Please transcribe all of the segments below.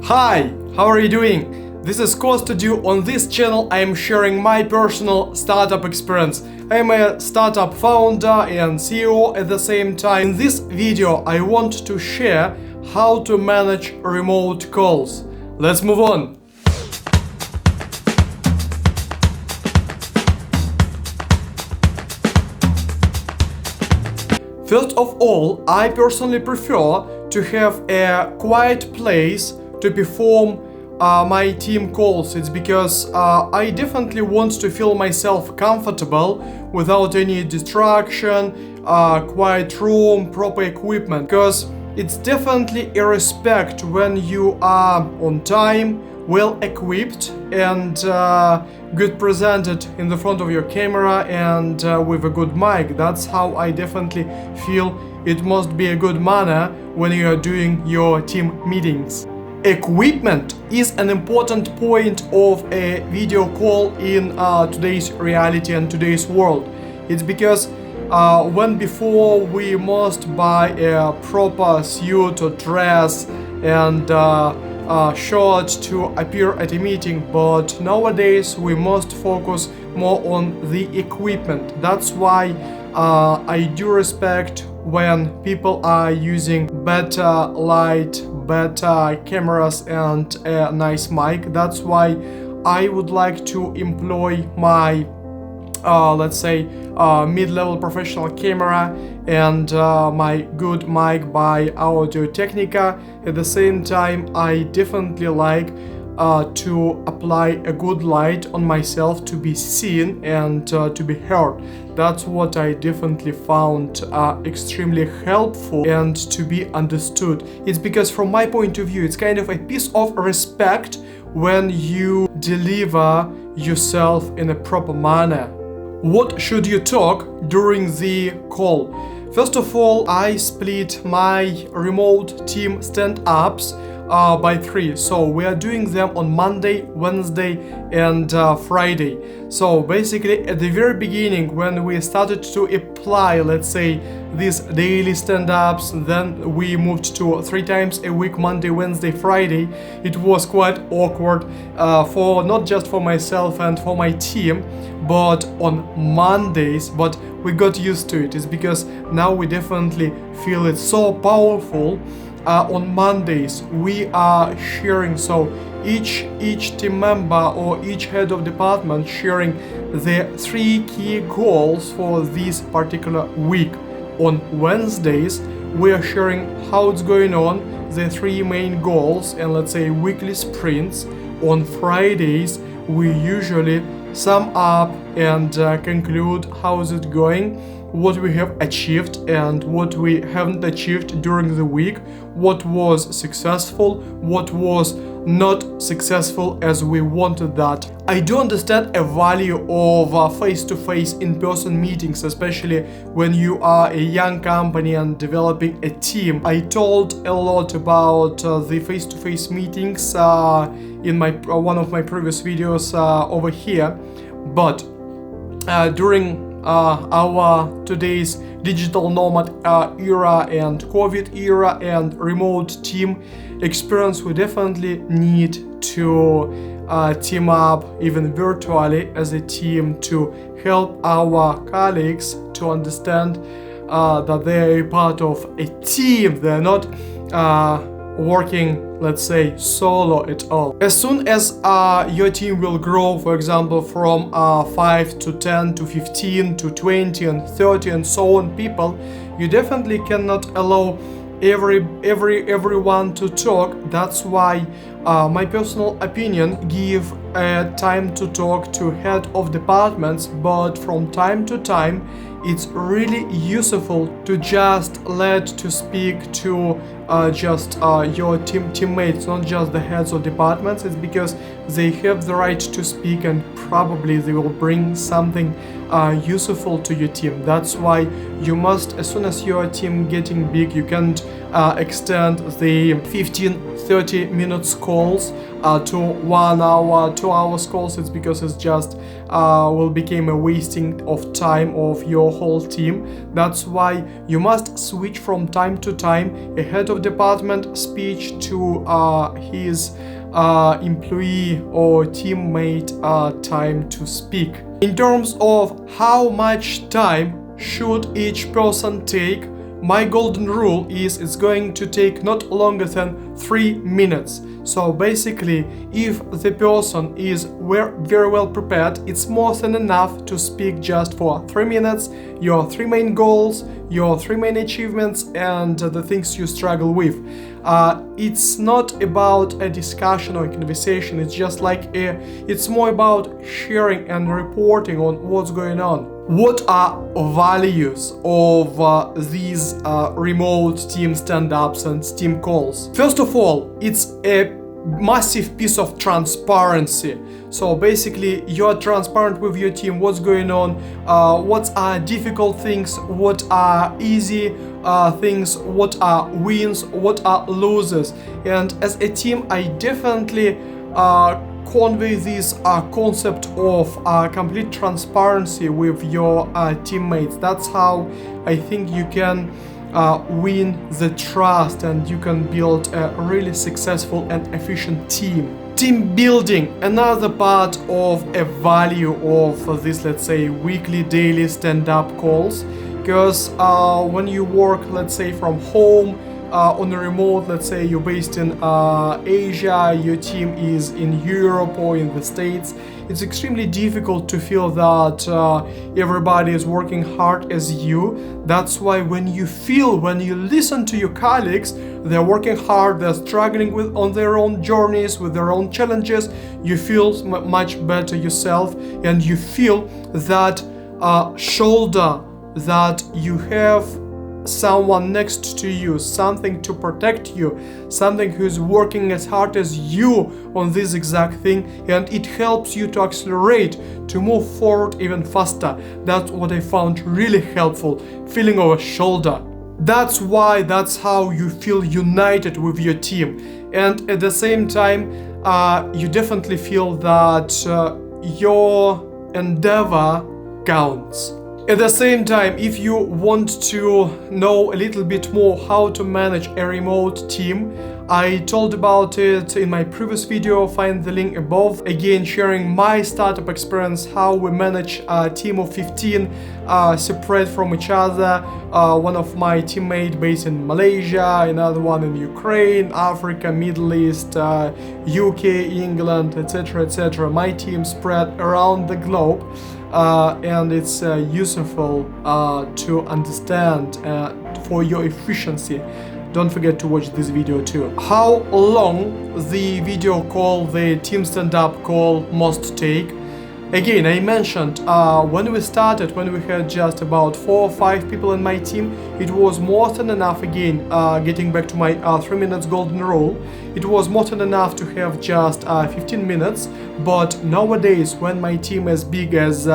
Hi, how are you doing? This is Studio. On this channel I am sharing my personal startup experience. I am a startup founder and CEO at the same time. In this video I want to share how to manage remote calls. Let's move on. First of all, I personally prefer to have a quiet place to perform my team calls. It's because I definitely want to feel myself comfortable without any distraction, quiet room, proper equipment. Because it's definitely a respect when you are on time, well equipped and good presented in the front of your camera and with a good mic. That's how I definitely feel it must be a good manner when you are doing your team meetings. Equipment is an important point of a video call in today's reality and today's world. It's because when before we must buy a proper suit or dress and shirt to appear at a meeting, but nowadays we must focus more on the equipment. That's why I do respect when people are using better light, better cameras and a nice mic. That's why I would like to employ my let's say mid-level professional camera and my good mic by Audio Technica. At the same time, I definitely like to apply a good light on myself to be seen and to be heard. That's what I definitely found extremely helpful and to be understood. It's because from my point of view, it's kind of a piece of respect when you deliver yourself in a proper manner. What should you talk during the call? First of all, I split my remote team stand-ups by 3. So we are doing them on Monday, Wednesday and Friday. So basically at the very beginning when we started to apply, let's say, these daily stand-ups, then we moved to 3 times a week, Monday, Wednesday, Friday. It was quite awkward for not just for myself and for my team, but on Mondays, but we got used to it. It's because now we definitely feel it so powerful. On Mondays we are sharing, so each team member or each head of department sharing the 3 key goals for this particular week. On Wednesdays we are sharing how it's going on, the 3 main goals and let's say weekly sprints. On Fridays we usually sum up and conclude how is it going, what we have achieved and what we haven't achieved during the week, what was successful, what was not successful as we wanted that. I do understand a value of face-to-face in-person meetings, especially when you are a young company and developing a team. I told a lot about the face-to-face meetings in my one of my previous videos over here, but during our today's digital nomad era and COVID era and remote team experience, we definitely need to team up even virtually as a team to help our colleagues to understand that they are a part of a team. They're not working, let's say, solo at all. As soon as your team will grow, for example, from 5 to 10 to 15 to 20 and 30 and so on people, you definitely cannot allow everyone to talk. That's why my personal opinion, give time to talk to head of departments, but from time to time it's really useful to just let to speak to just your teammates, not just the heads of departments. It's because they have the right to speak and probably they will bring something useful to your team. That's why you must, as soon as your team getting big, you can't extend the 15-30 minutes calls to 1 hour, 2 hours calls, it's because it's just will become a wasting of time of your whole team. That's why you must switch from time to time a head of department speech to his employee or teammate time to speak. In terms of how much time should each person take, my golden rule is it's going to take not longer than 3 minutes. So basically, if the person is very well prepared, it's more than enough to speak just for 3 minutes, your 3 main goals, your 3 main achievements, and the things you struggle with. It's not about a discussion or a conversation, it's just like it's more about sharing and reporting on what's going on. What are values of these remote team stand-ups and team calls? First of all, it's a massive piece of transparency. So basically, you're transparent with your team, what's going on, what are difficult things, what are easy things, what are wins, what are losses. And as a team, I definitely convey this concept of complete transparency with your teammates. That's how I think you can win the trust and you can build a really successful and efficient team. Team building, another part of a value of this, let's say, weekly, daily stand-up calls. Because when you work, let's say, from home, on a remote, let's say you're based in Asia, your team is in Europe or in the States, it's extremely difficult to feel that everybody is working hard as you. That's why when you listen to your colleagues, they're working hard, they're struggling on their own journeys, with their own challenges, you feel much better yourself, and you feel that shoulder, that you have someone next to you, something to protect you, something who's working as hard as you on this exact thing, and it helps you to accelerate, to move forward even faster. That's what I found really helpful, feeling of a shoulder. That's how you feel united with your team, and at the same time you definitely feel that your endeavor counts. At the same time, if you want to know a little bit more how to manage a remote team, I told about it in my previous video, find the link above. Again, sharing my startup experience, how we manage a team of 15 separate from each other. One of my teammates based in Malaysia, another one in Ukraine, Africa, Middle East, UK, England, etc., etc. My team spread around the globe. And it's useful to understand for your efficiency. Don't forget to watch this video too. How long the video call, the team stand-up call must take? Again, I mentioned when we started, when we had just about 4 or 5 people in my team, it was more than enough. Again, getting back to my 3 minutes golden rule, it was more than enough to have just 15 minutes. But nowadays, when my team is as big as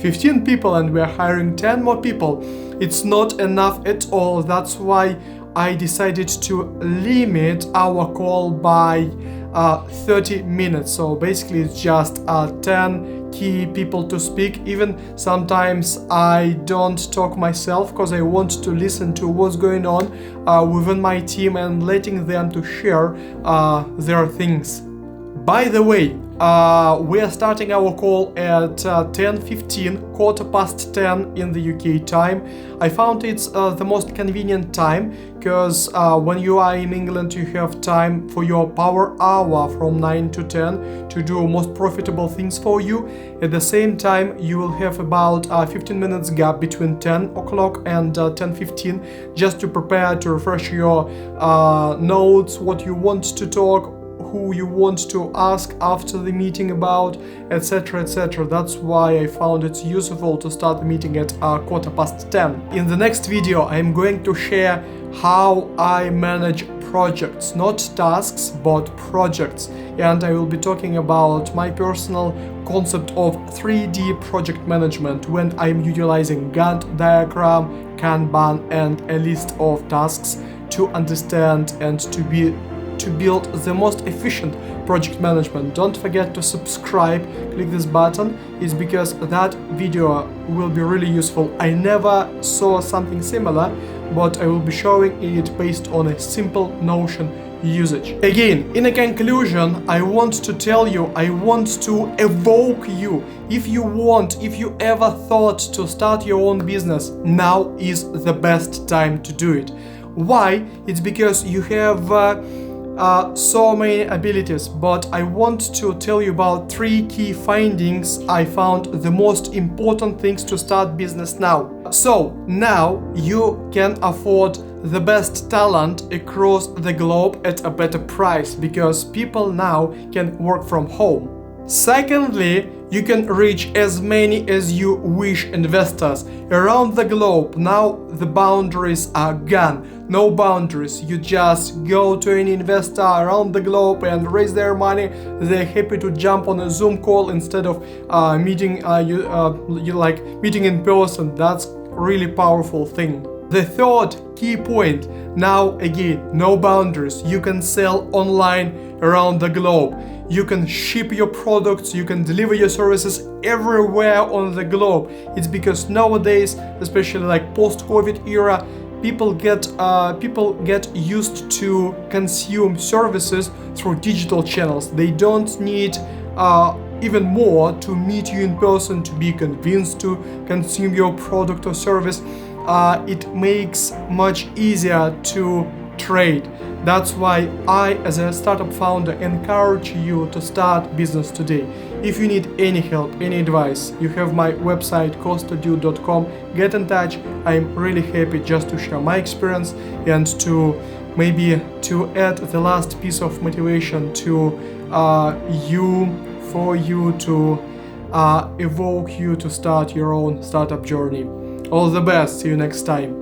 15 people and we're hiring 10 more people, it's not enough at all. That's why I decided to limit our call by 30 minutes. So basically it's just 10 key people to speak. Even sometimes I don't talk myself because I want to listen to what's going on within my team and letting them to share their things. By the way, we are starting our call at 10:15, 10:15 in the UK time. I found it's the most convenient time because when you are in England, you have time for your power hour from 9 to 10 to do most profitable things for you. At the same time, you will have about 15 minutes gap between 10 o'clock and 10:15 just to prepare, to refresh your notes, what you want to talk, who you want to ask after the meeting about, etc., etc. That's why I found it useful to start the meeting at 10:15. In the next video, I'm going to share how I manage projects, not tasks, but projects. And I will be talking about my personal concept of 3D project management when I'm utilizing Gantt diagram, Kanban, and a list of tasks to understand and to build the most efficient project management. Don't forget to subscribe, click this button. It's because that video will be really useful. I never saw something similar, but I will be showing it based on a simple Notion usage. Again, in a conclusion, I want to tell you, I want to evoke you. If you ever thought to start your own business, now is the best time to do it. Why? It's because you have so many abilities, but I want to tell you about 3 key findings I found the most important things to start business now. So now you can afford the best talent across the globe at a better price because people now can work from home. Secondly, you can reach as many as you wish investors around the globe. Now the boundaries are gone. No boundaries. You just go to any investor around the globe and raise their money. They're happy to jump on a Zoom call instead of meeting meeting in person. That's really powerful thing. The third key point, now again, no boundaries. You can sell online around the globe. You can ship your products, you can deliver your services everywhere on the globe. It's because nowadays, especially like post-COVID era, people get used to consume services through digital channels. They don't need even more to meet you in person to be convinced to consume your product or service. It makes much easier to trade. That's why I, as a startup founder, encourage you to start business today. If you need any help, any advice, you have my website kostadud.com. Get in touch. I'm really happy just to share my experience and to maybe to add the last piece of motivation to for you to evoke you to start your own startup journey. All the best. See you next time.